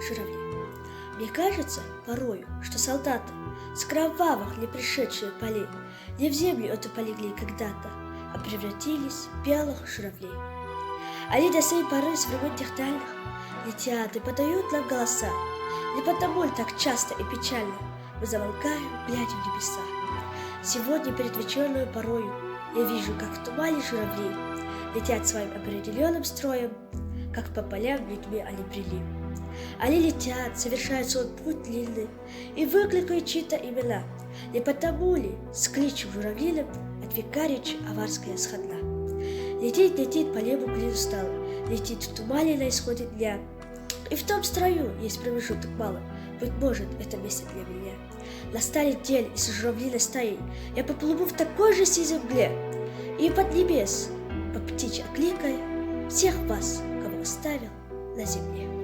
журавли. Мне кажется порою, что солдаты с кровавых не пришедшие полей не в землю эту полегли когда-то, а превратились в белых журавлей. Они до сей поры с временных дальних летят и подают нам голоса. Не потому ли так часто и печально мы замолкаем, глядя в небеса? Сегодня перед вечерною порою я вижу, как в тумане журавли летят своим определенным строем, как по полям людьми они брели. Они летят, совершают свой путь длинный и выкликают чьи-то имена. Не потому ли с кличем журавлиным от века речь аварская сходна? Летит по небу клин усталый, летит в тумане на исходе дня. И в том строю есть промежуток мало, быть может, это место для меня. Настанет день, и с журавлиной стаей я поплыву в такой же сизой мгле, и под небес, по птичьи окликая, всех вас, кого оставил на земле.